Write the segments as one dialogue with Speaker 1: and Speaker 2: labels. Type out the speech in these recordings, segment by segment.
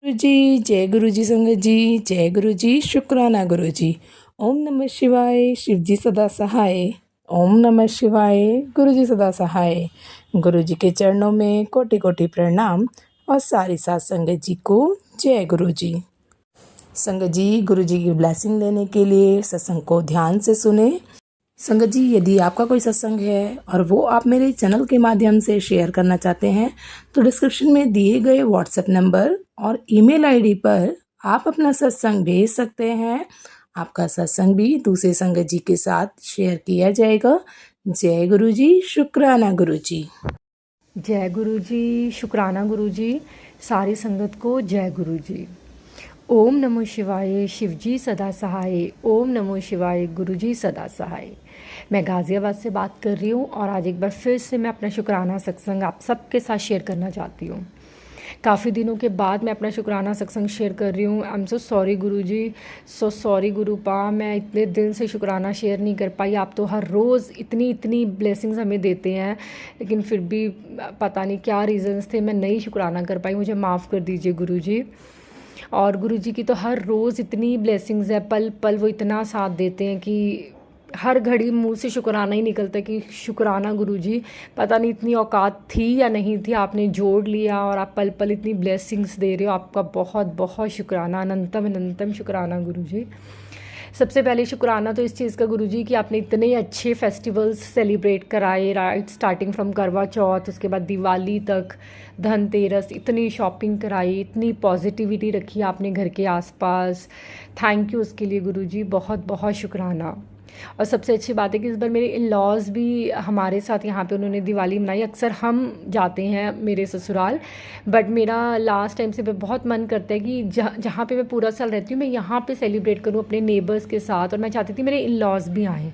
Speaker 1: गुरु जी जय गुरु जी संगत जी जय गुरु जी शुक्राना गुरु जी। ओम नमः शिवाय शिव जी सदा सहाय। ओम नमः शिवाय गुरु जी सदा सहाय। गुरु जी के चरणों में कोटि कोटि प्रणाम और सारी साथ संगत जी को जय गुरु जी। संगत जी गुरु जी की ब्लेसिंग लेने के लिए सत्संग को ध्यान से सुने। संगत जी यदि आपका कोई सत्संग है और वो आप मेरे चैनल के माध्यम से शेयर करना चाहते हैं तो डिस्क्रिप्शन में दिए गए व्हाट्सएप नंबर और ईमेल आईडी पर आप अपना सत्संग भेज सकते हैं। आपका सत्संग भी दूसरे संगत जी के साथ शेयर किया जाएगा। जय गुरु जी शुक्राना गुरु जी।
Speaker 2: जय गुरु जी शुक्राना गुरु जी। सारी संगत को जय गुरु जी। ओम नमो शिवाय शिव जी सदा सहाय। ओम नमो शिवाय गुरु जी सदा सहाय। मैं गाज़ियाबाद से बात कर रही हूँ और आज एक बार फिर से मैं अपना शुक्राना सत्संग आप सबके साथ शेयर करना चाहती हूँ। काफ़ी दिनों के बाद मैं अपना शुक्राना सत्संग शेयर कर रही हूँ। I am so sorry Guru ji, so sorry गुरुपा, मैं इतने दिन से शुक्राना शेयर नहीं कर पाई। आप तो हर रोज़ इतनी इतनी ब्लेसिंग्स हमें देते हैं, लेकिन फिर भी पता नहीं क्या रीज़न्स थे मैं नहीं शुक्राना कर पाई। मुझे माफ़ कर दीजिए गुरु जी। और गुरु जी की तो हर रोज़ इतनी ब्लेसिंग्स है, पल पल वो इतना साथ देते हैं कि हर घड़ी मुंह से शुक्राना ही निकलता है कि शुक्राना गुरु जी। पता नहीं इतनी औकात थी या नहीं थी, आपने जोड़ लिया और आप पल पल इतनी ब्लेसिंग्स दे रहे हो। आपका बहुत बहुत शुक्राना, अनंतम अनंतम शुक्राना गुरु जी। सबसे पहले शुक्राना तो इस चीज़ का गुरु जी कि आपने इतने अच्छे फेस्टिवल्स सेलिब्रेट कराए, राइट, स्टार्टिंग फ्रॉम करवा चौथ, उसके बाद दिवाली तक, धनतेरस, इतनी शॉपिंग कराई, इतनी पॉजिटिविटी रखी आपने घर के आसपास। थैंक यू उसके लिए गुरु जी, बहुत बहुत शुक्राना। और सबसे अच्छी बात है कि इस बार मेरे इन लॉज भी हमारे साथ यहाँ पे उन्होंने दिवाली मनाई। अक्सर हम जाते हैं मेरे ससुराल, बट मेरा लास्ट टाइम से बहुत मन करता है कि जहाँ पे मैं पूरा साल रहती हूँ मैं यहाँ पे सेलिब्रेट करूँ अपने नेबर्स के साथ। और मैं चाहती थी मेरे इन लॉज भी आएँ,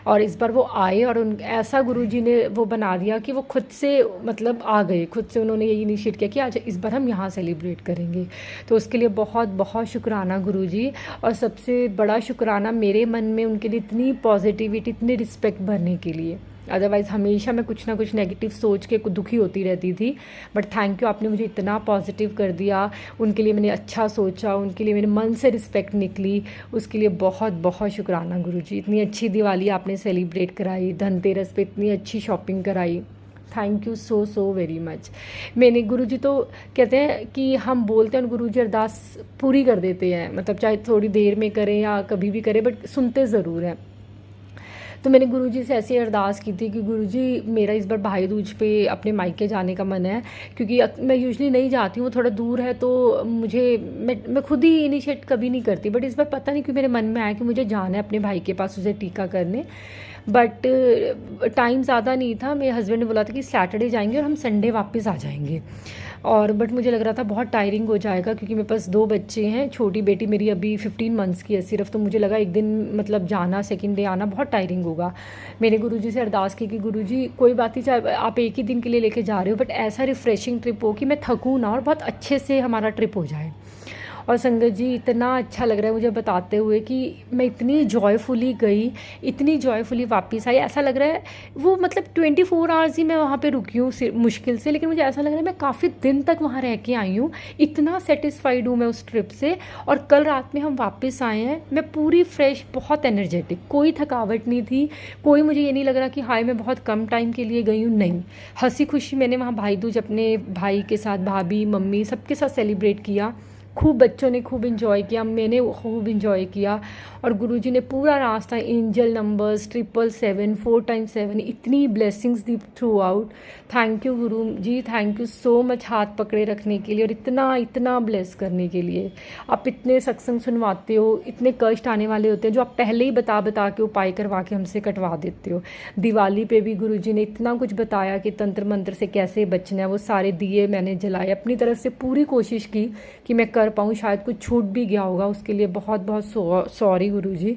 Speaker 2: और इस बार वो आए और उन ऐसा गुरुजी ने वो बना दिया कि वो खुद से मतलब आ गए, खुद से उन्होंने ये इनिशिएट किया कि आज इस बार हम यहाँ सेलिब्रेट करेंगे। तो उसके लिए बहुत बहुत शुक्राना गुरुजी। और सबसे बड़ा शुक्राना मेरे मन में उनके लिए इतनी पॉजिटिविटी, इतनी रिस्पेक्ट भरने के लिए। अदरवाइज़ हमेशा मैं कुछ ना कुछ नेगेटिव सोच के दुखी होती रहती थी, बट थैंक यू, आपने मुझे इतना पॉजिटिव कर दिया। उनके लिए मैंने अच्छा सोचा, उनके लिए मेरे मन से रिस्पेक्ट निकली, उसके लिए बहुत बहुत शुक्राना गुरुजी। इतनी अच्छी दिवाली आपने सेलिब्रेट कराई, धनतेरस पे इतनी अच्छी शॉपिंग कराई, thank you so so very much. मैंने गुरुजी तो कहते हैं कि हम बोलते हैं और गुरुजी अरदास पूरी कर देते हैं, मतलब चाहे थोड़ी देर में करें या कभी भी करें, बट सुनते ज़रूर हैं। तो मैंने गुरुजी से ऐसी अरदास की थी कि गुरुजी मेरा इस बार भाई दूज पे अपने मायके जाने का मन है, क्योंकि मैं यूजुअली नहीं जाती हूँ, थोड़ा दूर है तो मुझे मैं खुद ही इनिशिएट कभी नहीं करती, बट इस बार पता नहीं क्यों मेरे मन में आया कि मुझे जाना है अपने भाई के पास उसे टीका करने। बट टाइम ज़्यादा नहीं था, मेरे हस्बैंड ने बोला था कि सैटरडे जाएंगे और हम संडे वापस आ जाएंगे। और बट मुझे लग रहा था बहुत टायरिंग हो जाएगा, क्योंकि मेरे पास 2 बच्चे हैं, छोटी बेटी मेरी अभी 15 मंथ्स की है सिर्फ, तो मुझे लगा एक दिन मतलब जाना, सेकंड डे आना बहुत टायरिंग होगा। मैंने गुरुजी से अरदास की कि गुरुजी कोई बात नहीं, चाहे आप एक ही दिन के लिए लेके जा रहे हो, बट ऐसा रिफ़्रेशिंग ट्रिप हो कि मैं थकूँ ना और बहुत अच्छे से हमारा ट्रिप हो जाए। और संगत जी इतना अच्छा लग रहा है मुझे बताते हुए कि मैं इतनी जॉयफुली गई, इतनी जॉयफुली वापस आई। ऐसा लग रहा है वो मतलब 24 आवर्स ही मैं वहाँ पे रुकी हूँ मुश्किल से, लेकिन मुझे ऐसा लग रहा है मैं काफ़ी दिन तक वहाँ रह के आई हूँ। इतना सेटिस्फाइड हूँ मैं उस ट्रिप से। और कल रात में हम वापस आए हैं, मैं पूरी फ्रेश, बहुत एनर्जेटिक, कोई थकावट नहीं थी, कोई मुझे ये नहीं लग रहा कि हाय मैं बहुत कम टाइम के लिए गई हूँ, नहीं। हंसी खुशी मैंने वहाँ भाई दूज अपने भाई के साथ, भाभी, मम्मी सबके साथ सेलिब्रेट किया। खूब बच्चों ने खूब इन्जॉय किया, मैंने खूब इन्जॉय किया। और गुरुजी ने पूरा रास्ता एंजल नंबर्स 777 4x7 इतनी blessings the through out. Thank you Guru ji, thank you so much हाथ पकड़े रखने के लिए और इतना इतना ब्लेस करने के लिए। आप इतने सत्संग सुनवाते हो, इतने कष्ट आने वाले होते हैं जो आप पहले ही बता बता के उपाय करवा के हमसे कटवा देते हो। दिवाली पे भी गुरुजी ने इतना कुछ बताया कि तंत्र मंत्र से कैसे बचना है, वो सारे दिए मैंने जलाए, अपनी तरफ से पूरी कोशिश की कि मैं कर पाऊँ। शायद कुछ छूट भी गया होगा, उसके लिए बहुत बहुत सॉरी गुरुजी,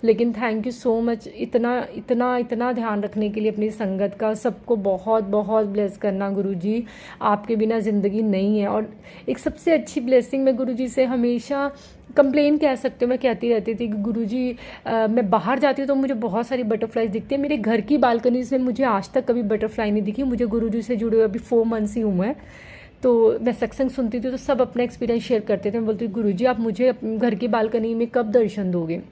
Speaker 2: लेकिन थैंक यू सो मच इतना इतना इतना ध्यान रखने के लिए अपनी संगत का। सबको बहुत बहुत ब्लेस करना गुरुजी, आपके बिना ज़िंदगी नहीं है। और एक सबसे अच्छी ब्लेसिंग मैं गुरुजी से हमेशा कंप्लेन कह सकते हो, मैं कहती रहती थी कि गुरुजी मैं बाहर जाती हूँ तो मुझे बहुत सारी बटरफ्लाइज दिखती है, मेरे घर की बालकनीज में मुझे आज तक कभी बटरफ्लाई नहीं दिखी। मुझे गुरुजी से जुड़े हुए अभी 4 मंथ्स ही हुए हैं, तो मैं सत्संग सुनती थी तो सब अपना एक्सपीरियंस शेयर करते थे। मैं बोलती थी गुरुजी आप मुझे अपने घर की बालकनी में कब दर्शन दोगे।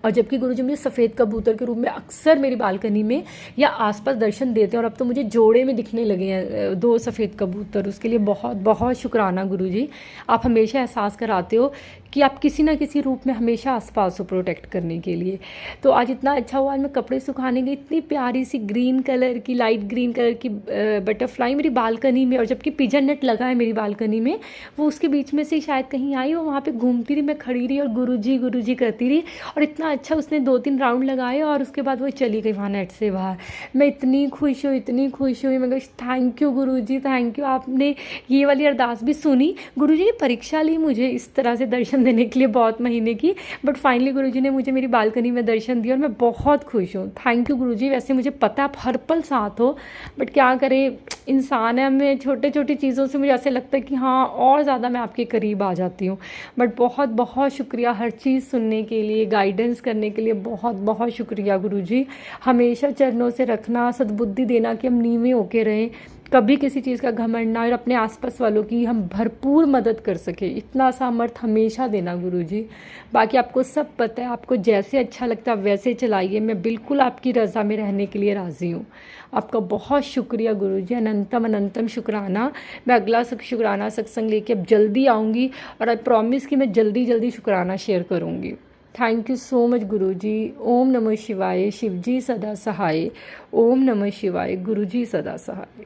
Speaker 2: और जबकि गुरुजी मुझे सफ़ेद कबूतर के रूप में अक्सर मेरी बालकनी में या आसपास दर्शन देते हैं, और अब तो मुझे जोड़े में दिखने लगे हैं 2 सफ़ेद कबूतर। उसके लिए बहुत बहुत शुक्राना गुरुजी। आप हमेशा एहसास कराते हो कि आप किसी ना किसी रूप में हमेशा आसपास हो प्रोटेक्ट करने के लिए। तो आज इतना अच्छा हुआ, आज मैं कपड़े सुखाने गई, इतनी प्यारी सी ग्रीन कलर की, लाइट ग्रीन कलर की बटरफ्लाई मेरी बालकनी में, और जबकि पिजन नेट लगा है मेरी बालकनी में, वो उसके बीच में से शायद कहीं आई और वहाँ पे घूमती रही, मैं खड़ी रही और गुरुजी करती रही। और इतना अच्छा उसने 2-3 राउंड लगाए और उसके बाद वो चली गई वहाँ नेट से बाहर। मैं इतनी खुश हुई, इतनी खुश हुई। मैं कही thank you Guruji, thank you, आपने ये वाली अरदास भी सुनी। गुरुजी ने परीक्षा ली मुझे इस तरह से दर्शन देने के लिए बहुत महीने की, बट फाइनली गुरुजी ने मुझे मेरी बालकनी में दर्शन दिया और मैं बहुत खुश हूँ। थैंक यू गुरुजी। वैसे मुझे पता आप हर पल साथ हो, बट क्या करें, इंसान है, हमें छोटे छोटी चीज़ों से मुझे ऐसे लगता है कि हाँ और ज़्यादा मैं आपके करीब आ जाती हूँ। बट बहुत बहुत शुक्रिया हर चीज़ सुनने के लिए, गाइडेंस करने के लिए बहुत बहुत शुक्रिया गुरुजी। हमेशा चरणों से रखना, सद्बुद्धि देना कि हम नीवे होके रहें, कभी किसी चीज़ का घमंड ना, और अपने आसपास वालों की हम भरपूर मदद कर सके, इतना सामर्थ हमेशा देना गुरुजी। बाकी आपको सब पता है, आपको जैसे अच्छा लगता है वैसे चलाइए, मैं बिल्कुल आपकी रज़ा में रहने के लिए राज़ी हूँ। आपका बहुत शुक्रिया गुरुजी, अनंतम अनंतम शुक्राना। मैं अगला शुक्राना सत्संग लेके अब जल्दी आऊँगी, और आई प्रॉमिस कि मैं जल्दी जल्दी शुक्राना शेयर करूँगी। थैंक यू सो मच गुरुजी। ओम नमः शिवाय, शिवजी सदा सहाय। ओम नमः शिवाय, गुरुजी सदा सहाय।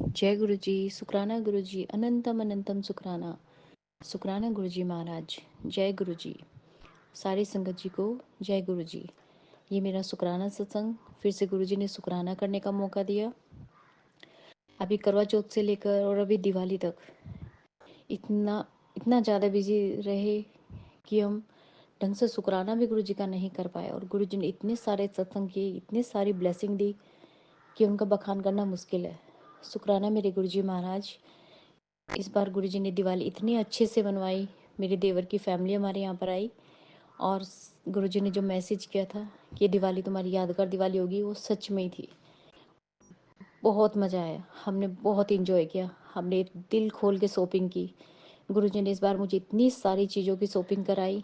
Speaker 3: जय गुरु जी, शुक्राना गुरु जी, अनंतम अनंतम शुक्राना। शुक्राना गुरु जी महाराज, जय गुरु जी। सारी संगत जी को जय गुरु जी। ये मेरा शुक्राना सत्संग, फिर से गुरु जी ने शुक्राना करने का मौका दिया। अभी करवा चौथ से लेकर और अभी दिवाली तक इतना इतना ज़्यादा बिजी रहे कि हम ढंग से शुक्राना भी गुरु जी का नहीं कर पाए। और गुरु जी ने इतने सारे सत्संग किए, इतनी सारी ब्लेसिंग दी कि उनका बखान करना मुश्किल है। शुक्राना मेरे गुरु जी महाराज। इस बार गुरुजी ने दिवाली इतनी अच्छे से मनवाई। मेरे देवर की फैमिली हमारे यहाँ पर आई, और गुरुजी ने जो मैसेज किया था कि दिवाली तुम्हारी यादगार दिवाली होगी, वो सच में ही थी। बहुत मज़ा आया, हमने बहुत इंजॉय किया, हमने दिल खोल के शॉपिंग की। गुरुजी ने इस बार मुझे इतनी सारी चीज़ों की शॉपिंग कराई,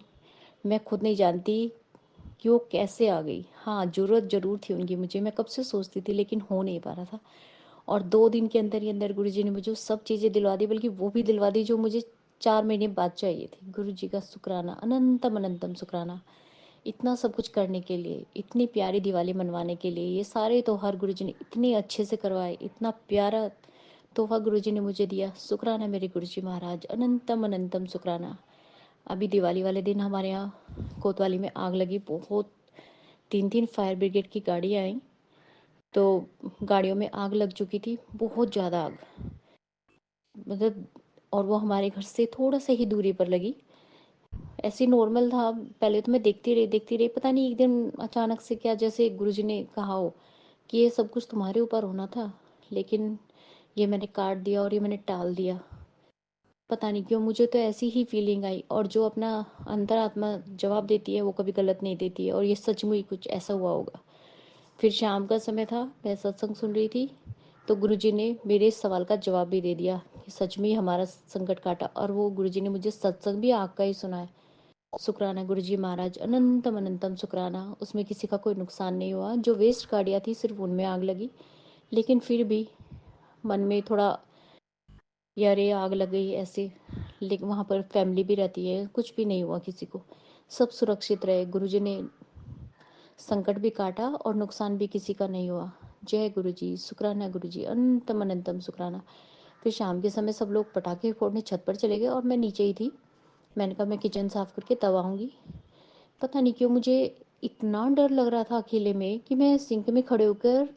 Speaker 3: मैं खुद नहीं जानती कि वो कैसे आ गई। हाँ, ज़रूरत ज़रूर थी उनकी मुझे, मैं कब से सोचती थी लेकिन हो नहीं पा रहा था। और 2 दिन के अंदर ही अंदर गुरुजी ने मुझे सब चीज़ें दिलवा दी, बल्कि वो भी दिलवा दी जो मुझे 4 महीने बाद चाहिए थी। गुरुजी का शुक्राना, अनंतम अनंतम शुक्राना। इतना सब कुछ करने के लिए, इतनी प्यारी दिवाली मनवाने के लिए, ये सारे त्योहार गुरुजी ने इतने अच्छे से करवाए, इतना प्यारा तोहफा गुरुजी ने मुझे दिया। शुक्राना मेरे गुरुजी महाराज, अनंतम अनंतम शुक्राना। अभी दिवाली वाले दिन हमारे यहाँ कोतवाली में आग लगी, बहुत 3-3 फायर ब्रिगेड की गाड़ियाँ आई, तो गाड़ियों में आग लग चुकी थी, बहुत ज़्यादा आग, मतलब, और वो हमारे घर से थोड़ा सा ही दूरी पर लगी। ऐसे नॉर्मल था, पहले तो मैं देखती रही, पता नहीं एक दिन अचानक से क्या, जैसे गुरुजी ने कहा हो कि ये सब कुछ तुम्हारे ऊपर होना था, लेकिन ये मैंने काट दिया और ये मैंने टाल दिया। पता नहीं क्यों मुझे तो ऐसी ही फीलिंग आई, और जो अपना अंतरात्मा जवाब देती है वो कभी गलत नहीं देती है, और ये सच में ही कुछ ऐसा हुआ होगा। फिर शाम का समय था, मैं सत्संग सुन रही थी, तो गुरुजी ने मेरे इस सवाल का जवाब भी दे दिया कि सच में ही हमारा संकट काटा, और वो गुरुजी ने मुझे सत्संग भी आग का ही सुनाया। शुक्राना गुरुजी महाराज, अनंतम अनंतम शुक्राना। उसमें किसी का कोई नुकसान नहीं हुआ, जो वेस्ट गाड़ियाँ थी सिर्फ उनमें आग लगी, लेकिन फिर भी मन में थोड़ा, यार ये आग लग गई ऐसे, लेकिन वहाँ पर फैमिली भी रहती है, कुछ भी नहीं हुआ किसी को, सब सुरक्षित रहे। गुरुजी ने संकट भी काटा और नुकसान भी किसी का नहीं हुआ। जय गुरु जी, शुक्राना गुरु जी, अनंतम अनंतम शुक्राना। फिर शाम के समय सब लोग पटाखे फोड़ने छत पर चले गए और मैं नीचे ही थी। मैंने कहा मैं किचन साफ करके तब आऊँगी। पता नहीं क्यों मुझे इतना डर लग रहा था अकेले में कि मैं सिंक में खड़े होकर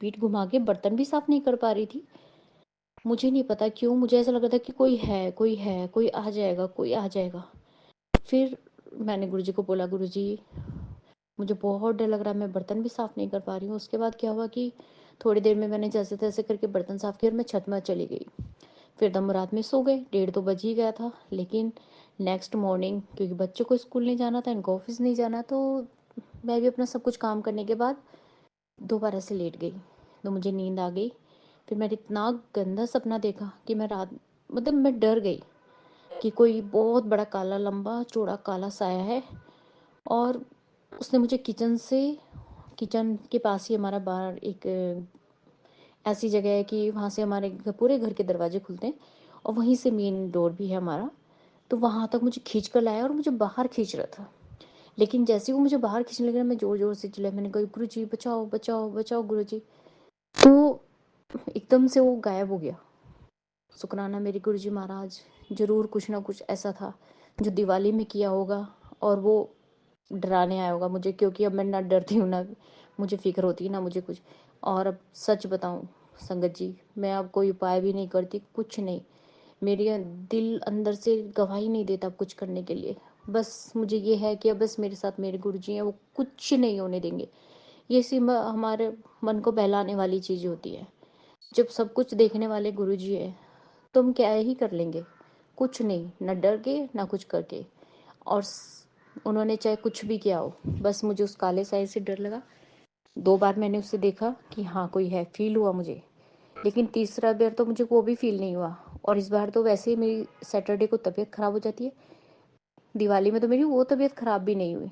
Speaker 3: पीठ घुमा के बर्तन भी साफ नहीं कर पा रही थी। मुझे नहीं पता क्यों मुझे ऐसा लग रहा था कि कोई आ जाएगा, कोई आ जाएगा। फिर मैंने गुरुजी को बोला, गुरुजी मुझे बहुत डर लग रहा है, मैं बर्तन भी साफ़ नहीं कर पा रही हूँ। उसके बाद क्या हुआ कि थोड़ी देर में मैंने जैसे तैसे करके बर्तन साफ़ किए और मैं छत में चली गई। फिर दम रात में सो गए, 1:30 बज ही गया था। लेकिन नेक्स्ट मॉर्निंग, क्योंकि बच्चों को स्कूल नहीं जाना था, इनको ऑफिस नहीं जाना, तो मैं भी अपना सब कुछ काम करने के बाद दोबारा से लेट गई, तो मुझे नींद आ गई। फिर मैंने इतना गंदा सपना देखा कि मैं रात मतलब मैं डर गई कि कोई बहुत बड़ा काला लंबा चौड़ा काला साया है, और उसने मुझे किचन के पास ही हमारा बाहर एक ऐसी जगह है कि वहाँ से हमारे पूरे घर के दरवाजे खुलते हैं, और वहीं से मेन डोर भी है हमारा। तो वहाँ तक मुझे खींच कर लाया और मुझे बाहर खींच रहा था। लेकिन जैसे ही वो मुझे बाहर खींचने लगा, मैं ज़ोर ज़ोर से चिल्लाई, मैंने कहा गुरु जी बचाओ बचाओ बचाओ गुरु जी। तो एकदम से वो गायब हो गया। शुक्राना मेरे गुरु जी महाराज, ज़रूर कुछ ना कुछ ऐसा था जो दिवाली में किया होगा, और वो डराने आया होगा मुझे, क्योंकि अब मैं ना डरती हूँ, ना मुझे फिक्र होती है, ना मुझे कुछ। और अब सच बताऊँ संगत जी, मैं अब कोई उपाय भी नहीं करती, कुछ नहीं। मेरे दिल अंदर से गवाही नहीं देता अब कुछ करने के लिए। बस मुझे ये है कि अब बस मेरे साथ मेरे गुरु जी हैं, वो कुछ नहीं होने देंगे। ये सिर्फ हमारे मन को बहलाने वाली चीज़ होती है। जब सब कुछ देखने वाले गुरु जी है, तो हम क्या ही कर लेंगे? कुछ नहीं, ना डर के ना कुछ करके। और उन्होंने चाहे कुछ भी किया हो, बस मुझे उस काले साए से डर लगा। 2 बार मैंने उसे देखा कि हाँ कोई है, फील हुआ मुझे। लेकिन तीसरा बार तो मुझे वो भी फील नहीं हुआ। और इस बार तो वैसे ही मेरी सैटरडे को तबीयत ख़राब हो जाती है, दिवाली में तो मेरी वो तबीयत ख़राब भी नहीं हुई।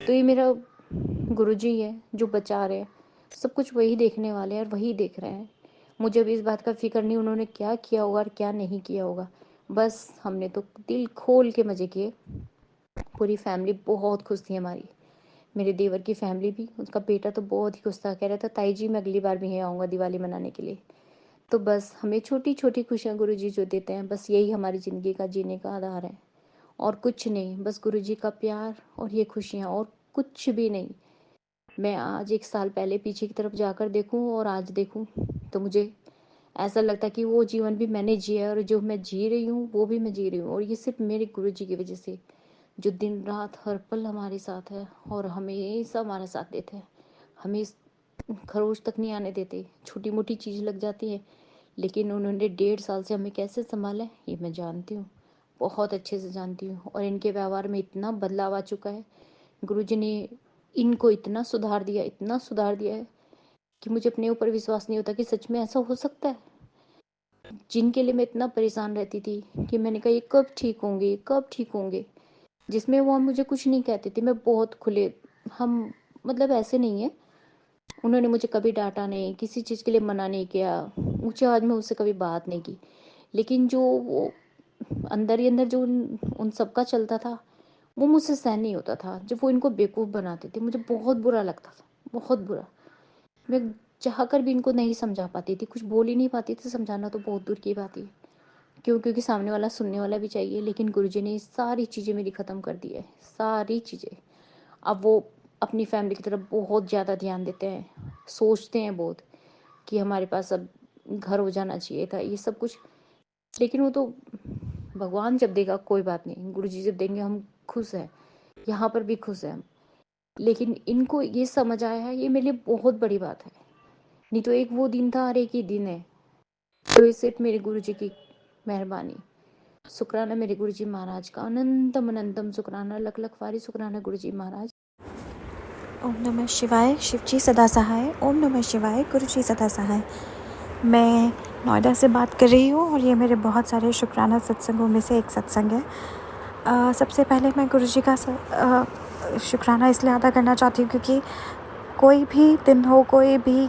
Speaker 3: तो ये मेरा गुरुजी है जो बचा रहे हैं, सब कुछ वही देखने वाले हैं और वही देख रहे हैं। मुझे अब इस बात का फ़िक्र नहीं उन्होंने क्या किया होगा और क्या नहीं किया होगा। बस हमने तो दिल खोल के मज़े किए। पूरी फैमिली बहुत खुश थी हमारी। मेरे देवर की फैमिली भी, उसका बेटा तो बहुत ही खुश था, कह रहा था ताई जी मैं अगली बार भी यहाँ आऊँगा दिवाली मनाने के लिए। तो बस हमें छोटी छोटी खुशियाँ गुरुजी जो देते हैं, बस यही हमारी ज़िंदगी का जीने का आधार है। और कुछ नहीं, बस गुरुजी का प्यार और ये खुशियाँ, और कुछ भी नहीं। मैं आज 1 साल पहले पीछे की तरफ जाकर देखूं और आज देखूं, तो मुझे ऐसा लगता है कि वो जीवन भी मैंने जिया है, और जो मैं जी रही हूँ वो भी मैं जी रही हूँ, और ये सिर्फ मेरे गुरुजी की वजह से, जो दिन रात हर पल हमारे साथ है और हमेशा हमारा साथ देते हैं। हमें खरोच तक नहीं आने देते, छोटी मोटी चीज़ लग जाती है, लेकिन उन्होंने 1.5 साल से हमें कैसे संभाला है ये मैं जानती हूँ, बहुत अच्छे से जानती हूँ। और इनके व्यवहार में इतना बदलाव आ चुका है, गुरुजी ने इनको इतना सुधार दिया है कि मुझे अपने ऊपर विश्वास नहीं होता कि सच में ऐसा हो सकता है। जिनके लिए मैं इतना परेशान रहती थी कि मैंने कहा ये कब ठीक होंगे, ये कब ठीक होंगे, जिसमें वो मुझे कुछ नहीं कहते थे, मैं बहुत खुले, हम मतलब ऐसे नहीं है, उन्होंने मुझे कभी डांटा नहीं, किसी चीज़ के लिए मना नहीं किया, ऊंचे आवाज़ में उससे कभी बात नहीं की। लेकिन जो वो अंदर ही अंदर जो उन सबका चलता था, वो मुझसे सहन नहीं होता था। जब वो इनको बेवकूफ़ बनाते थे, मुझे बहुत बुरा लगता था, बहुत बुरा। मैं चाह कर भी इनको नहीं समझा पाती थी, कुछ बोल ही नहीं पाती थी, समझाना तो बहुत दूर की बात है। क्यों? क्योंकि सामने वाला सुनने वाला भी चाहिए। लेकिन गुरुजी ने सारी चीज़ें मेरी ख़त्म कर दी है, सारी चीज़ें। अब वो अपनी फैमिली की तरफ बहुत ज़्यादा ध्यान देते हैं, सोचते हैं बहुत कि हमारे पास अब घर हो जाना चाहिए था, ये सब कुछ। लेकिन वो तो भगवान जब देगा कोई बात नहीं, गुरुजी जब देंगे हम खुश हैं, यहाँ पर भी खुश हैं हम। लेकिन इनको ये समझ आया है, ये मेरे लिए बहुत बड़ी बात है। नहीं तो एक वो दिन था और एक ही दिन है। तो ये सिर्फ मेरे गुरुजी की मेहरबानी। शुक्राना मेरे गुरुजी महाराज का, अनंतम अनंतम शुक्राना, लख लख वारी शुक्राना गुरुजी महाराज।
Speaker 4: ओम नमः शिवाय, शिवजी सदा सहाय। ओम नमः शिवाय, गुरुजी सदा सहाय। मैं नोएडा से बात कर रही हूँ और ये मेरे बहुत सारे शुक्राना सत्संगों में से एक सत्संग है। सबसे पहले मैं गुरुजी का शुक्राना इसलिए अदा करना चाहती हूँ क्योंकि कोई भी दिन हो, कोई भी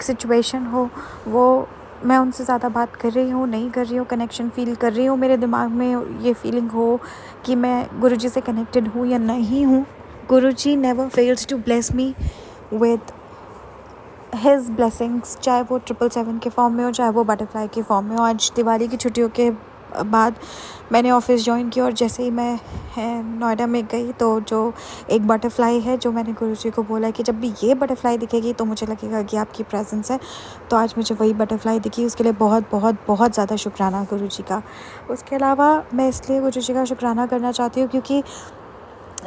Speaker 4: सिचुएशन हो, वो मैं उनसे ज़्यादा बात कर रही हूँ, नहीं कर रही हूँ, कनेक्शन फ़ील कर रही हूँ, मेरे दिमाग में ये फीलिंग हो कि मैं गुरुजी से कनेक्टेड हूँ या नहीं हूँ, Guruji never fails to bless me with his blessings, चाहे वो 777 के फॉर्म में हो, चाहे वो बटरफ्लाई के फॉर्म में हो। आज दिवाली की छुट्टियों के बाद मैंने ऑफिस ज्वाइन किया और जैसे ही मैं नोएडा में गई तो जो एक बटरफ्लाई है, जो मैंने गुरुजी को बोला कि जब भी ये बटरफ्लाई दिखेगी तो मुझे लगेगा कि आपकी प्रेजेंस है, तो आज मुझे वही बटरफ्लाई दिखी। उसके लिए बहुत बहुत बहुत ज़्यादा शुक्राना गुरुजी का। उसके अलावा मैं इसलिए गुरुजी का शुक्राना करना चाहती हूँ क्योंकि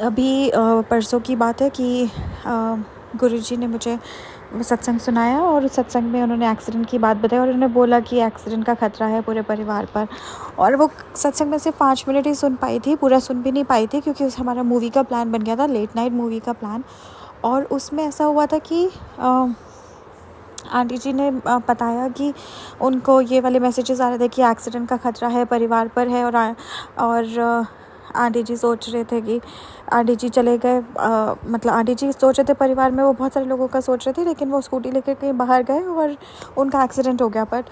Speaker 4: अभी परसों की बात है कि गुरुजी ने मुझे सत्संग सुनाया और उस सत्संग में उन्होंने एक्सीडेंट की बात बताई और उन्होंने बोला कि एक्सीडेंट का खतरा है पूरे परिवार पर। और वो सत्संग में सिर्फ 5 मिनट ही सुन पाई थी, पूरा सुन भी नहीं पाई थी क्योंकि उस हमारा मूवी का प्लान बन गया था, लेट नाइट मूवी का प्लान। और उसमें ऐसा हुआ था कि आंटी जी ने बताया कि उनको ये वाले मैसेजेस आ रहे थे कि एक्सीडेंट का ख़तरा है, परिवार पर है। और आंटी जी सोच रहे थे कि आंटी जी चले गए, मतलब आंटी जी सोच रहे थे परिवार में वो बहुत सारे लोगों का सोच रहे थे, लेकिन वो स्कूटी लेकर कहीं बाहर गए और उनका एक्सीडेंट हो गया। बट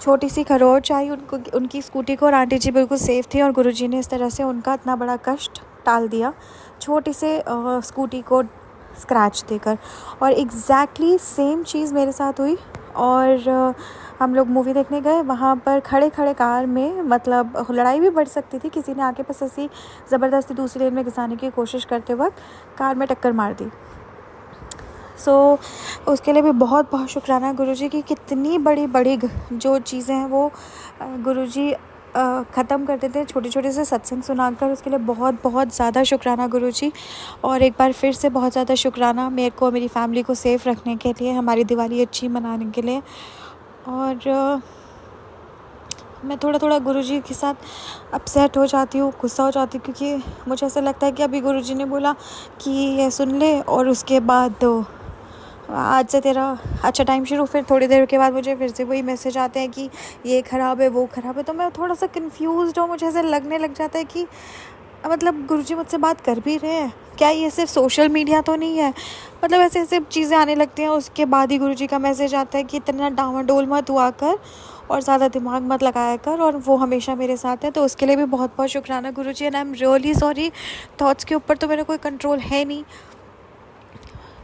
Speaker 4: छोटी सी खरोंच आई उनकी स्कूटी को, और आंटी जी बिल्कुल सेफ़ थी और गुरुजी ने इस तरह से उनका इतना बड़ा कष्ट टाल दिया छोटी से स्कूटी को स्क्रैच देकर। और एग्जैक्टली सेम चीज़ मेरे साथ हुई। और हम लोग मूवी देखने गए, वहाँ पर खड़े खड़े कार में, मतलब लड़ाई भी बढ़ सकती थी, किसी ने आके बस ऐसी ज़बरदस्ती दूसरी लेन में घुसाने की कोशिश करते वक्त कार में टक्कर मार दी। उसके लिए भी बहुत बहुत शुक्राना गुरुजी की। कितनी बड़ी बड़ी जो चीज़ें हैं वो गुरुजी ख़त्म कर देते हैं छोटे छोटे से सत्संग सुनाकर। उसके लिए बहुत बहुत ज़्यादा शुक्राना गुरुजी। और एक बार फिर से बहुत ज़्यादा शुक्राना मेरे को और मेरी फैमिली को सेफ़ रखने के लिए, हमारी दिवाली अच्छी मनाने के लिए। और मैं थोड़ा थोड़ा गुरुजी के साथ अपसेट हो जाती हूँ, गुस्सा हो जाती हूँ, क्योंकि मुझे ऐसा लगता है कि अभी गुरुजी ने बोला कि ये सुन ले और उसके बाद आज से तेरा अच्छा टाइम शुरू। फिर थोड़ी देर के बाद मुझे फिर से वही मैसेज आते हैं कि ये ख़राब है, वो ख़राब है। तो मैं थोड़ा सा कंफ्यूज्ड हूँ, मुझे ऐसा लगने लग जाता है कि मतलब गुरुजी मुझसे बात कर भी रहे हैं क्या, ये सिर्फ सोशल मीडिया तो नहीं है। मतलब ऐसे ऐसे चीज़ें आने लगती हैं। उसके बाद ही गुरुजी का मैसेज आता है कि इतना डामाडोल मत हुआ कर और ज़्यादा दिमाग मत लगाया कर, और वो हमेशा मेरे साथ है। तो उसके लिए भी बहुत बहुत शुक्राना Guruji. And I am really sorry, thoughts के ऊपर तो मेरा कोई कंट्रोल है नहीं,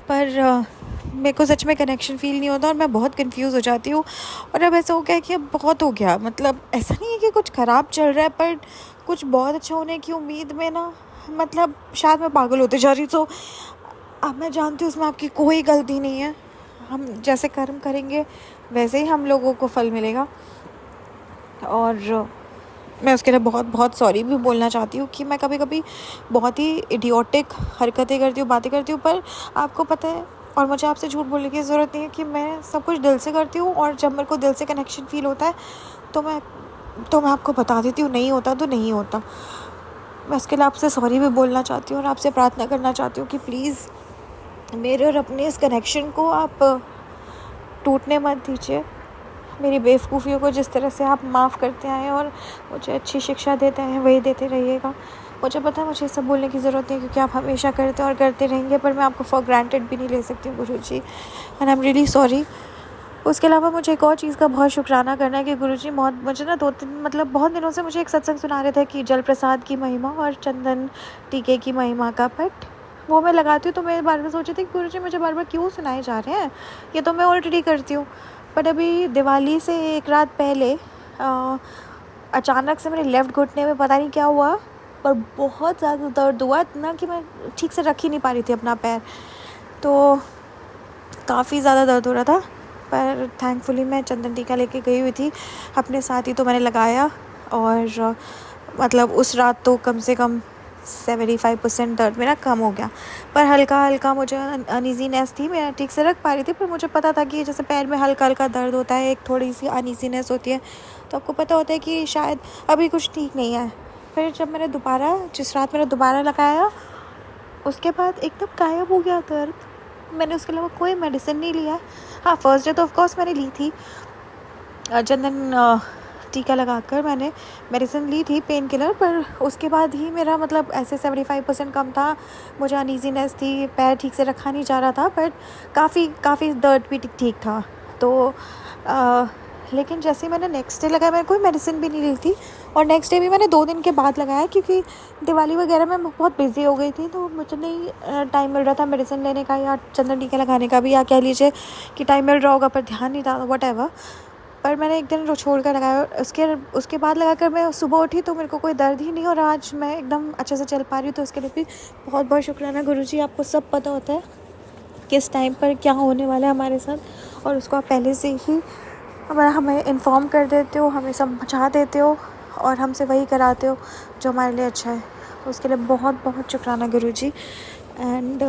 Speaker 4: पर मेरे को सच में कनेक्शन फ़ील नहीं होता और मैं बहुत कंफ्यूज हो जाती हूँ। और अब ऐसा हो गया कि अब बहुत हो गया, मतलब ऐसा नहीं है कि कुछ ख़राब चल रहा है, पर कुछ बहुत अच्छा होने की उम्मीद में ना, मतलब शायद मैं पागल होते जा रही हूँ। तो अब मैं जानती हूँ उसमें आपकी कोई गलती नहीं है। हम जैसे कर्म करेंगे वैसे ही हम लोगों को फल मिलेगा। और मैं उसके लिए बहुत बहुत सॉरी भी बोलना चाहती हूँ कि मैं कभी कभी बहुत ही इडियोटिक हरकतें करती हूँ, बातें करती हूँ। पर आपको पता है, और मुझे आपसे झूठ बोलने की ज़रूरत नहीं है कि मैं सब कुछ दिल से करती हूँ। और जब मेरे को दिल से कनेक्शन फ़ील होता है तो मैं आपको बता देती हूँ, नहीं होता तो नहीं होता। मैं उसके लिए आपसे सॉरी भी बोलना चाहती हूँ और आपसे प्रार्थना करना चाहती हूँ कि प्लीज़ मेरे और अपने इस कनेक्शन को आप टूटने मत दीजिए। मेरी बेवकूफ़ियों को जिस तरह से आप माफ़ करते आए और मुझे अच्छी शिक्षा देते हैं वही देते रहिएगा। मुझे पता है मुझे सब बोलने की ज़रूरत नहीं, क्योंकि आप हमेशा करते और करते रहेंगे, पर मैं आपको फॉर ग्रांटेड भी नहीं ले सकती हूँ Guruji. And I am really sorry. उसके अलावा मुझे एक और चीज़ का बहुत शुक्राना करना है कि गुरुजी मुझे ना बहुत दिनों से मुझे एक सत्संग सुना रहे थे कि जल प्रसाद की महिमा और चंदन टीके की महिमा का, बट वो मैं लगाती हूँ तो मैं बार बार सोची थी कि गुरुजी मुझे बार बार क्यों सुनाए जा रहे हैं, ये तो मैं ऑलरेडी करती हूँ। बट अभी दिवाली से एक रात पहले अचानक से मेरे लेफ़्ट घुटने में पता नहीं क्या हुआ, पर बहुत ज़्यादा दर्द हुआ, इतना कि मैं ठीक से रख ही नहीं पा रही थी अपना पैर। तो काफ़ी ज़्यादा दर्द हो रहा था, पर थैंकफुली मैं चंदन टीका लेके गई हुई थी अपने साथ ही, तो मैंने लगाया। और मतलब उस रात तो कम से कम 75% दर्द मेरा कम हो गया। पर हल्का हल्का मुझे अनईजीनेस थी, मैं ठीक से रख पा रही थी, पर मुझे पता था कि जैसे पैर में हल्का हल्का दर्द होता है, एक थोड़ी सी अनईजीनेस होती है, तो आपको पता होता है कि शायद अभी कुछ ठीक नहीं है। फिर जब मैंने जिस रात मैंने दोबारा लगाया, उसके बाद एकदम गायब हो गया दर्द। मैंने उसके अलावा कोई मेडिसिन नहीं लिया। हाँ, फर्स्ट डे तो ऑफकोर्स मैंने ली थी, चंदन टीका लगाकर मैंने मेडिसिन ली थी, पेन किलर, पर उसके बाद ही मेरा मतलब ऐसे 75% कम था। मुझे अनईजीनेस थी, पैर ठीक से रखा नहीं जा रहा था, बट काफ़ी दर्द भी ठीक था। तो लेकिन जैसे ही मैंने नेक्स्ट डे लगाया, मैंने कोई मेडिसिन भी नहीं ली थी, और नेक्स्ट डे भी मैंने 2 दिन के बाद लगाया, क्योंकि दिवाली वगैरह में बहुत बिज़ी हो गई थी, तो मुझे नहीं टाइम मिल रहा था मेडिसिन लेने का या चंदन टीका लगाने का भी, या कह लीजिए कि टाइम मिल रहा होगा पर ध्यान नहीं था, व्हाटएवर। पर मैंने एक दिन छोड़ कर लगाया, उसके बाद लगाकर मैं सुबह उठी तो मेरे को कोई दर्द ही नहीं, और आज मैं एकदम अच्छे से चल पा रही हूँ। तो उसके लिए भी बहुत बहुत शुक्राना गुरुजी। आपको सब पता होता है किस टाइम पर क्या होने वाला है हमारे साथ, और उसको आप पहले से ही हमें इन्फॉर्म कर देते हो, हमें समझा देते हो, और हमसे वही कराते हो जो हमारे लिए अच्छा है। उसके लिए बहुत बहुत शुक्राना गुरुजी। एंड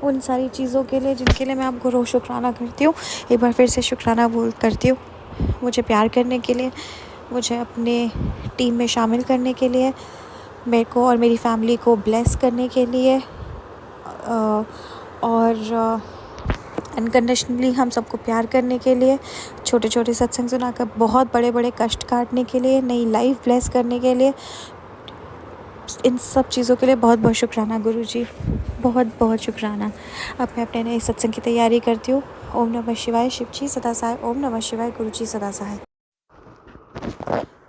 Speaker 4: उन सारी चीज़ों के लिए जिनके लिए मैं आपको रोज़ शुक्राना करती हूँ, एक बार फिर से शुक्राना करती हूँ। मुझे प्यार करने के लिए, मुझे अपने टीम में शामिल करने के लिए, मेरे को और मेरी फैमिली को ब्लेस करने के लिए, और अनकंडीशनली हम सबको प्यार करने के लिए, छोटे छोटे सत्संग सुनाकर बहुत बड़े बड़े कष्ट काटने के लिए, नई लाइफ ब्लेस करने के लिए, इन सब चीज़ों के लिए बहुत बहुत शुक्राना गुरुजी, बहुत बहुत शुक्राना। अब मैं अपने नए सत्संग की तैयारी करती हूँ। ओम नमः शिवाय, शिव जी सदा सहाय। ओम नमः शिवाय, गुरु जी सदा सहाय।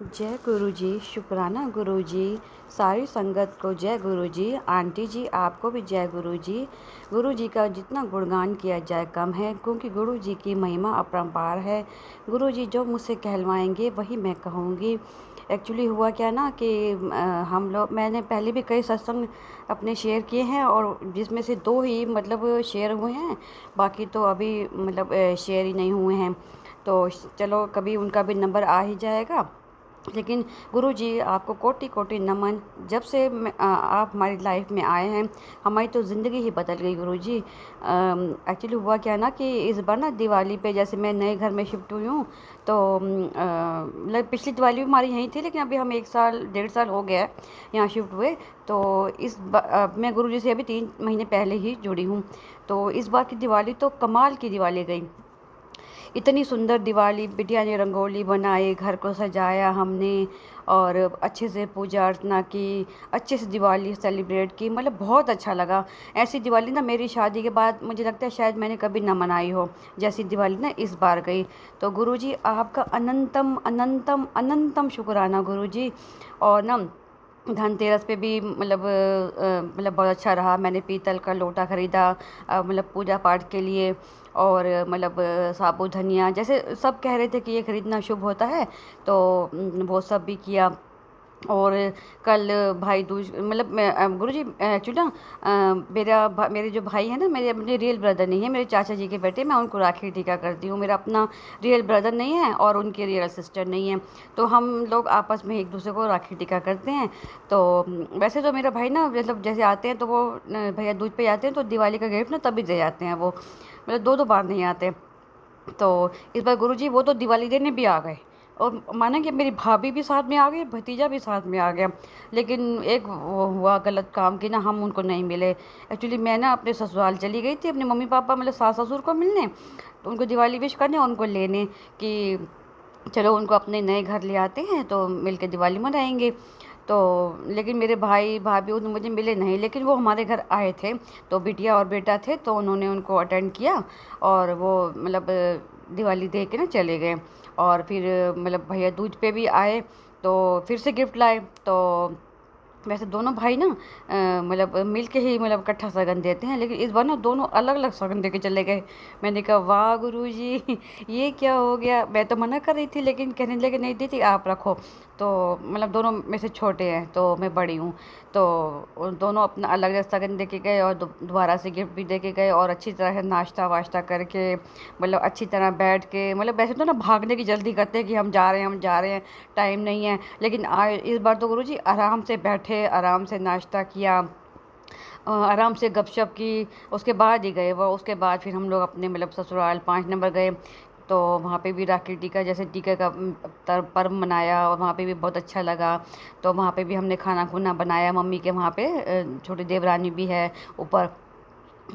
Speaker 5: जय गुरु जी, शुक्राना गुरु जी, सारी संगत को जय गुरु जी। आंटी जी आपको भी जय गुरु जी। गुरु जी का जितना गुणगान किया जाए कम है, क्योंकि गुरु जी की महिमा अपरंपार है। गुरु जी जो मुझसे कहलवाएंगे वही मैं कहूँगी। एक्चुअली हुआ क्या ना कि हम लोग, मैंने पहले भी कई सत्संग अपने शेयर किए हैं और जिसमें से 2 ही मतलब शेयर हुए हैं, बाकी तो अभी मतलब शेयर ही नहीं हुए हैं। तो चलो कभी उनका भी नंबर आ ही जाएगा। लेकिन गुरु जी आपको कोटि कोटि नमन। जब से आप हमारी लाइफ में आए हैं, हमारी तो ज़िंदगी ही बदल गई गुरु जी। एक्चुअली हुआ क्या ना कि इस बार ना दिवाली पे, जैसे मैं नए घर में शिफ्ट हुई हूँ, तो मतलब पिछली दिवाली भी हमारी यहीं थी, लेकिन अभी हम 1 साल 1.5 साल हो गया है यहाँ शिफ्ट हुए। तो मैं गुरु जी से अभी 3 महीने पहले ही जुड़ी हूँ। तो इस बार की दिवाली तो कमाल की दिवाली गई। इतनी सुंदर दिवाली, बिटिया ने रंगोली बनाई, घर को सजाया हमने और अच्छे से पूजा अर्चना की, अच्छे से दिवाली सेलिब्रेट की, मतलब बहुत अच्छा लगा। ऐसी दिवाली ना मेरी शादी के बाद मुझे लगता है शायद मैंने कभी ना मनाई हो, जैसी दिवाली ना इस बार गई। तो गुरुजी आपका अनंतम अनंतम अनंतम शुक्राना गुरुजी। और ना धनतेरस पे भी मतलब बहुत अच्छा रहा। मैंने पीतल का लोटा ख़रीदा मतलब पूजा पाठ के लिए, और मतलब साबुत धनिया, जैसे सब कह रहे थे कि ये ख़रीदना शुभ होता है, तो वो सब भी किया। और कल भाई दूज, मतलब मैं गुरुजी एक्चुअली ना मेरे जो भाई है ना, मेरे रियल ब्रदर नहीं है, मेरे चाचा जी के बेटे, मैं उनको राखी टीका करती हूँ। मेरा अपना रियल ब्रदर नहीं है और उनकी रियल सिस्टर नहीं है, तो हम लोग आपस में एक दूसरे को राखी टीका करते हैं। तो वैसे तो मेरा भाई ना मतलब जैसे आते हैं तो वो भैया दूज पे आते हैं, तो दिवाली का गिफ्ट ना तभी दे जाते हैं वो, मतलब 2 बार नहीं आते। तो इस बार गुरुजी वो तो दिवाली देने भी आ गए, और माना कि मेरी भाभी भी साथ में आ गई, भतीजा भी साथ में आ गया। लेकिन एक वो हुआ गलत काम कि ना हम उनको नहीं मिले। एक्चुअली मैं ना अपने ससुराल चली गई थी अपने मम्मी पापा मतलब सास ससुर को मिलने, तो उनको दिवाली विश करने, उनको लेने कि चलो उनको अपने नए घर ले आते हैं तो मिल के दिवाली मनाएंगे। तो लेकिन मेरे भाई भाभी उन मुझे मिले नहीं, लेकिन वो हमारे घर आए थे, तो बिटिया और बेटा थे, तो उन्होंने उनको अटेंड किया और वो मतलब दिवाली देख के ना चले गए। और फिर मतलब भैया दूज पे भी आए, तो फिर से गिफ्ट लाए। तो वैसे दोनों भाई ना मतलब मिल के ही मतलब इकट्ठा सगन देते हैं, लेकिन इस बार ना दोनों अलग अलग सगन दे के चले गए। मैंने कहा वाह गुरुजी ये क्या हो गया। मैं तो मना कर रही थी, लेकिन कहने लगे नहीं दीदी आप रखो। तो मतलब दोनों में से छोटे हैं तो मैं बड़ी हूँ, तो उन दोनों अपना अलग अलग सगन दे के गए और दोबारा से गिफ्ट भी दे के गए, और अच्छी तरह से नाश्ता वाश्ता करके मतलब अच्छी तरह बैठ के, मतलब वैसे तो ना भागने की जल्दी करते हैं कि हम जा रहे हैं हम जा रहे हैं, टाइम नहीं है, लेकिन इस बार तो गुरुजी आराम से बैठे, आराम से नाश्ता किया, आराम से गपशप की, उसके बाद ही गए वो। उसके बाद फिर हम लोग अपने मतलब ससुराल 5 नंबर गए, तो वहाँ पे भी राखी टीका जैसे टीका का पर्व मनाया, और वहाँ पे भी बहुत अच्छा लगा। तो वहाँ पे भी हमने खाना खुना बनाया, मम्मी के वहाँ पे छोटी देवरानी भी है ऊपर,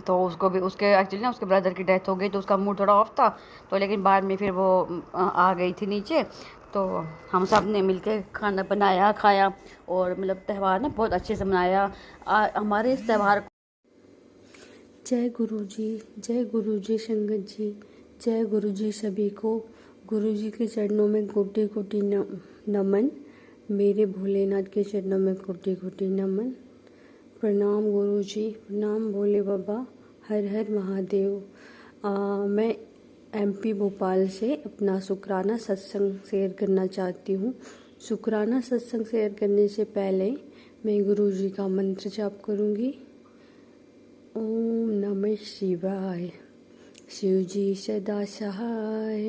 Speaker 5: तो उसको भी उसके एक्चुअली ना उसके ब्रदर की डेथ हो गई, तो उसका मूड थोड़ा ऑफ था, तो लेकिन बाद में फिर वो आ गई थी नीचे। तो हम सब ने मिलके खाना बनाया खाया, और मतलब त्यौहार ना बहुत अच्छे से मनाया। हमारे इस त्यौहार
Speaker 6: जय गुरु जी संगत जी, जय गुरु जी सभी को। गुरु जी के चरणों में कोटि कोटि नमन, मेरे भोलेनाथ के चरणों में कोटि कोटि नमन। प्रणाम गुरु जी, प्रणाम भोले बाबा, हर हर महादेव। मैं MP भोपाल से अपना शुक्राना सत्संग शेयर करना चाहती हूँ। शुक्राना सत्संग शेयर करने से पहले मैं गुरु जी का मंत्र जाप करूँगी। ओम नमः शिवाय, शिव जी सदा सहाय।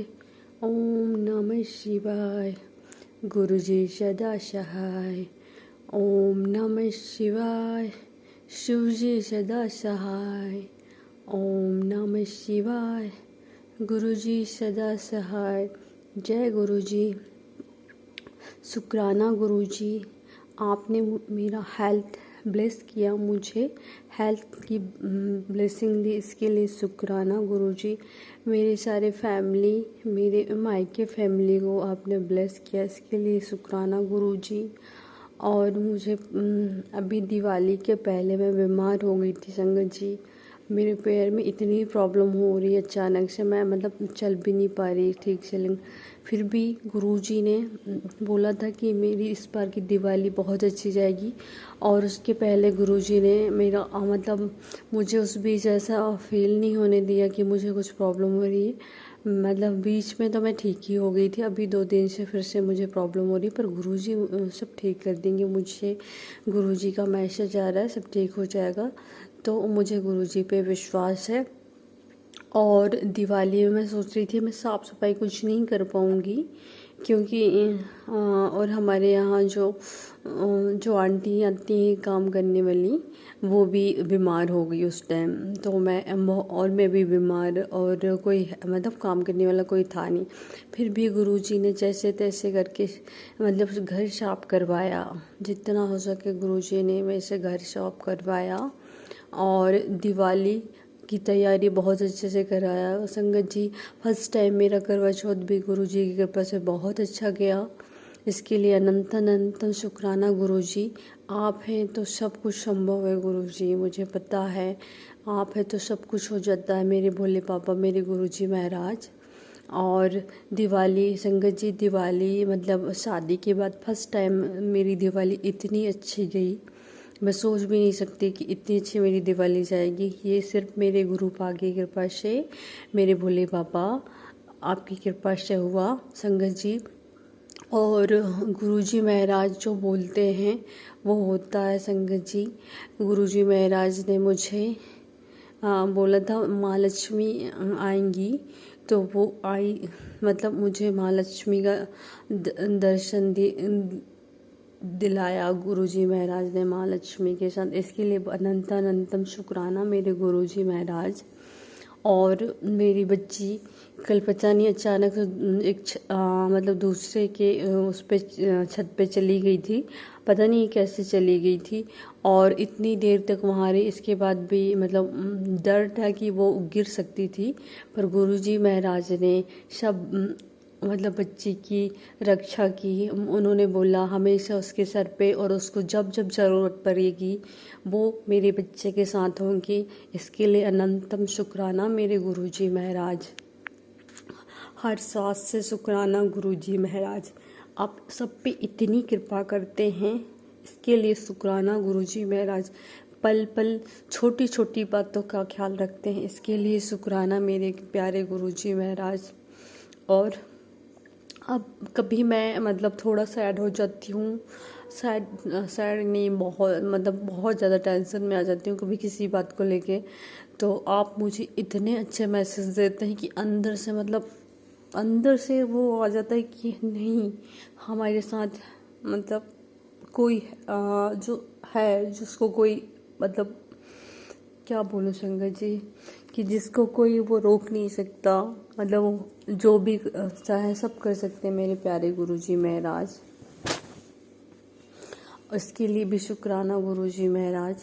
Speaker 6: ओम नमः शिवाय, गुरु जी सदा सहाय। ओम नमः शिवाय, शिव जी सदा सहाय। ओम नमः शिवाय, गुरु जी सदा सहाय। जय गुरु जी। शुक्राना गुरु जी, आपने मेरा हेल्थ ब्लेस किया, मुझे हेल्थ की ब्लेसिंग दी, इसके लिए शुक्राना गुरुजी। मेरे सारे फैमिली, मेरे मायके फैमिली को आपने ब्लेस किया, इसके लिए शुक्राना गुरुजी। और मुझे अभी दिवाली के पहले मैं बीमार हो गई थी संगत जी। मेरे पैर में इतनी प्रॉब्लम हो रही है अचानक से, मैं मतलब चल भी नहीं पा रही ठीक से। लेकिन फिर भी गुरुजी ने बोला था कि मेरी इस बार की दिवाली बहुत अच्छी जाएगी। और उसके पहले गुरुजी ने मेरा मतलब मुझे उस बीच ऐसा फील नहीं होने दिया कि मुझे कुछ प्रॉब्लम हो रही है। मतलब बीच में तो मैं ठीक ही हो गई थी, अभी 2 दिन से फिर से मुझे प्रॉब्लम हो रही है, पर गुरुजी सब ठीक कर देंगे। मुझे गुरुजी का मैसेज आ रहा है, सब ठीक हो जाएगा। तो मुझे गुरुजी पे विश्वास है। और दिवाली में मैं सोच रही थी मैं साफ़ सफाई कुछ नहीं कर पाऊँगी, क्योंकि और हमारे यहाँ जो आंटी आती हैं काम करने वाली, वो भी बीमार हो गई उस टाइम। तो मैं भी बीमार, और कोई मतलब काम करने वाला कोई था नहीं। फिर भी गुरुजी ने जैसे तैसे करके मतलब घर साफ करवाया, जितना हो सके गुरुजी ने मेरे से घर साफ करवाया। और दिवाली की तैयारी बहुत अच्छे से कराया संगत जी। फर्स्ट टाइम मेरा करवा चौथ भी गुरुजी की कृपा से बहुत अच्छा गया, इसके लिए अनंत अनंत शुक्राना गुरुजी। आप हैं तो सब कुछ संभव है गुरुजी, मुझे पता है आप हैं तो सब कुछ हो जाता है मेरे भोले पापा, मेरे गुरुजी महाराज। और दिवाली संगत जी, दिवाली मतलब शादी के बाद फर्स्ट टाइम मेरी दिवाली इतनी अच्छी गई, मैं सोच भी नहीं सकती कि इतनी अच्छी मेरी दिवाली जाएगी। ये सिर्फ मेरे गुरु पाक की कृपा से, मेरे भोले पापा आपकी कृपा से हुआ संगत जी। और गुरुजी महाराज जो बोलते हैं वो होता है संगत जी। गुरुजी महाराज ने मुझे बोला था माँ लक्ष्मी आएंगी, तो वो आई, मतलब मुझे माँ लक्ष्मी का दर्शन दिलाया गुरुजी महाराज ने माँ लक्ष्मी के साथ। इसके लिए अनंत अनंतम शुक्राना मेरे गुरुजी महाराज। और मेरी बच्ची कल पता नहीं अचानक मतलब दूसरे के उस पे छत पे चली गई थी, पता नहीं कैसे चली गई थी, और इतनी देर तक वहाँ रही। इसके बाद भी मतलब डर था कि वो गिर सकती थी, पर गुरुजी महाराज ने सब मतलब बच्ची की रक्षा की। उन्होंने बोला हमेशा उसके सर पे, और उसको जब जब ज़रूरत पड़ेगी वो मेरे बच्चे के साथ होंगी। इसके लिए अनंतम शुक्राना मेरे गुरुजी महाराज। हर सांस से शुक्राना गुरुजी महाराज, आप सब पे इतनी कृपा करते हैं, इसके लिए शुक्राना गुरुजी महाराज। पल पल छोटी छोटी बातों का ख्याल रखते हैं, इसके लिए शुक्राना मेरे प्यारे गुरुजी महाराज। और अब कभी मैं मतलब थोड़ा सैड हो जाती हूँ, सैड नहीं, बहुत ज़्यादा टेंशन में आ जाती हूँ कभी किसी बात को लेके, तो आप मुझे इतने अच्छे मैसेज देते हैं कि अंदर से वो आ जाता है कि नहीं, हमारे साथ मतलब कोई जो है, जिसको कोई मतलब क्या बोलूं संगत जी, कि जिसको कोई वो रोक नहीं सकता, मतलब वो जो भी चाहे सब कर सकते हैं मेरे प्यारे गुरुजी महाराज। उसके लिए भी शुक्राना गुरुजी महाराज,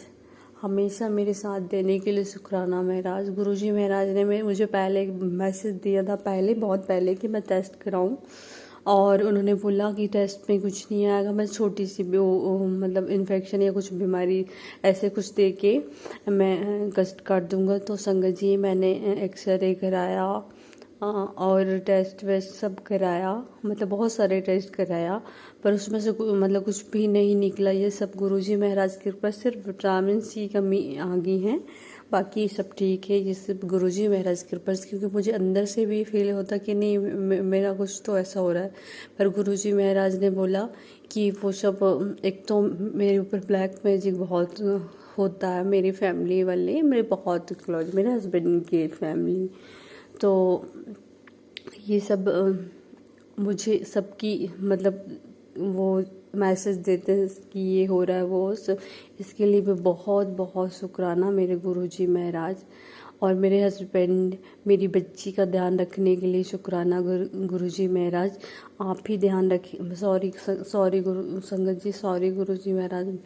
Speaker 6: हमेशा मेरे साथ देने के लिए शुक्राना महाराज। गुरुजी महाराज ने मुझे पहले मैसेज दिया था, बहुत पहले, कि मैं टेस्ट कराऊं, और उन्होंने बोला कि टेस्ट में कुछ नहीं आएगा, मैं छोटी सी भी मतलब इन्फेक्शन या कुछ बीमारी ऐसे कुछ दे के मैं कष्ट काट दूंगा। तो संगत जी मैंने एक्सरे कराया और टेस्ट वेस्ट सब कराया, मतलब बहुत सारे टेस्ट कराया, पर उसमें से मतलब कुछ भी नहीं निकला। ये सब गुरुजी महाराज की कृपा, सिर्फ विटामिन सी कमी आ गई है, बाकी सब ठीक है। ये सिर्फ गुरुजी महाराज की कृपा से, क्योंकि मुझे अंदर से भी फील होता कि नहीं मेरा कुछ तो ऐसा हो रहा है, पर गुरुजी महाराज ने बोला कि वो सब, एक तो मेरे ऊपर ब्लैक मैजिक बहुत होता है, मेरी फैमिली वाले मेरे बहुत क्लोज, मेरे हस्बैंड की फैमिली, तो ये सब मुझे सबकी मतलब वो मैसेज देते हैं कि ये हो रहा है वो सब, इसके लिए भी बहुत बहुत शुक्राना मेरे गुरुजी महाराज। और मेरे हस्बैंड, मेरी बच्ची का ध्यान रखने के लिए शुक्राना गुरुजी महाराज। आप ही ध्यान रखिए। सॉरी गुरु संगत जी, सॉरी गुरुजी महाराज,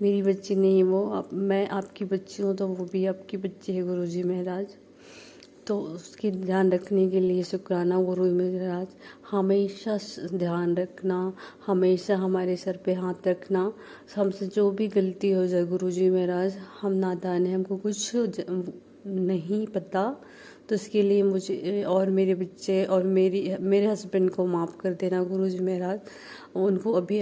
Speaker 6: मेरी बच्ची नहीं वो मैं आपकी बच्ची हूँ, तो वो भी आपकी बच्ची है गुरुजी महाराज। तो उसकी ध्यान रखने के लिए शुक्राना गुरु महाराज। हमेशा ध्यान रखना, हमेशा हमारे सर पे हाथ रखना। हमसे जो भी गलती हो जाए गुरुजी महाराज, हम नादान हैं, हमको कुछ नहीं पता, तो इसके लिए मुझे और मेरे बच्चे और मेरे हस्बैंड को माफ़ कर देना गुरुजी महाराज। उनको अभी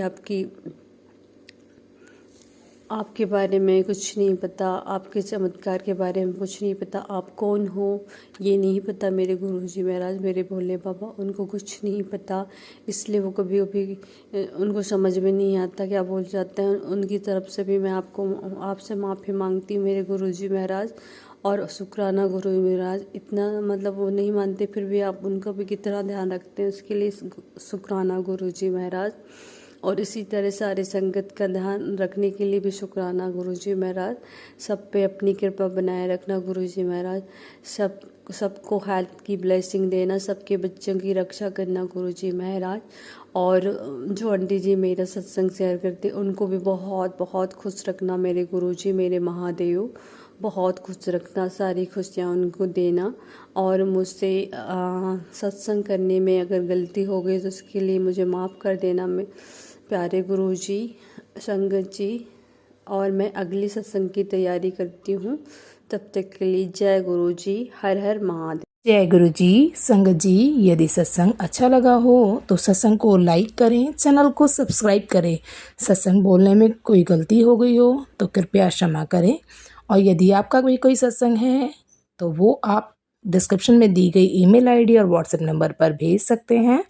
Speaker 6: आपके बारे में कुछ नहीं पता, आपके चमत्कार के बारे में कुछ नहीं पता, आप कौन हो ये नहीं पता मेरे गुरुजी महाराज, मेरे भोले बाबा, उनको कुछ नहीं पता। इसलिए वो कभी उनको समझ में नहीं आता, क्या बोल जाते हैं। उनकी तरफ से भी मैं आपसे माफ़ी मांगती हूँ मेरे गुरुजी महाराज। और शुक्राना गुरु महाराज, इतना मतलब वो नहीं मानते, फिर भी आप उनका भी कितना ध्यान रखते हैं, उसके लिए शुक्राना गुरुजी महाराज। और इसी तरह सारे संगत का ध्यान रखने के लिए भी शुक्राना गुरुजी महाराज। सब पे अपनी कृपा बनाए रखना गुरुजी महाराज। सबको हेल्थ की ब्लेसिंग देना, सबके बच्चों की रक्षा करना गुरुजी महाराज। और जो आंटी जी मेरा सत्संग शेयर करते, उनको भी बहुत बहुत खुश रखना मेरे गुरुजी, मेरे महादेव, बहुत खुश रखना, सारी खुशियाँ उनको देना। और मुझसे सत्संग करने में अगर गलती हो गई तो उसके लिए मुझे माफ़ कर देना मैं प्यारे गुरुजी, संगत जी। और मैं अगली सत्संग की तैयारी करती हूँ, तब तक के लिए जय गुरुजी, हर हर महादेव।
Speaker 1: जय गुरु जी। संगत जी, यदि सत्संग अच्छा लगा हो तो सत्संग को लाइक करें, चैनल को सब्सक्राइब करें। सत्संग बोलने में कोई गलती हो गई हो तो कृपया क्षमा करें। और यदि आपका कोई सत्संग है तो वो आप डिस्क्रिप्शन में दी गई ईमेल आईडी और व्हाट्सएप नंबर पर भेज सकते हैं।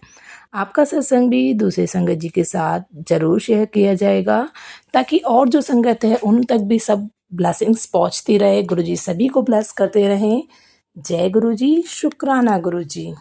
Speaker 1: आपका सत्संग भी दूसरे संगत जी के साथ ज़रूर शेयर किया जाएगा, ताकि और जो संगत है उन तक भी सब ब्लेसिंग्स पहुंचती रहे। गुरु जी सभी को ब्लेस करते रहें। जय गुरु जी, शुक्राना गुरु जी।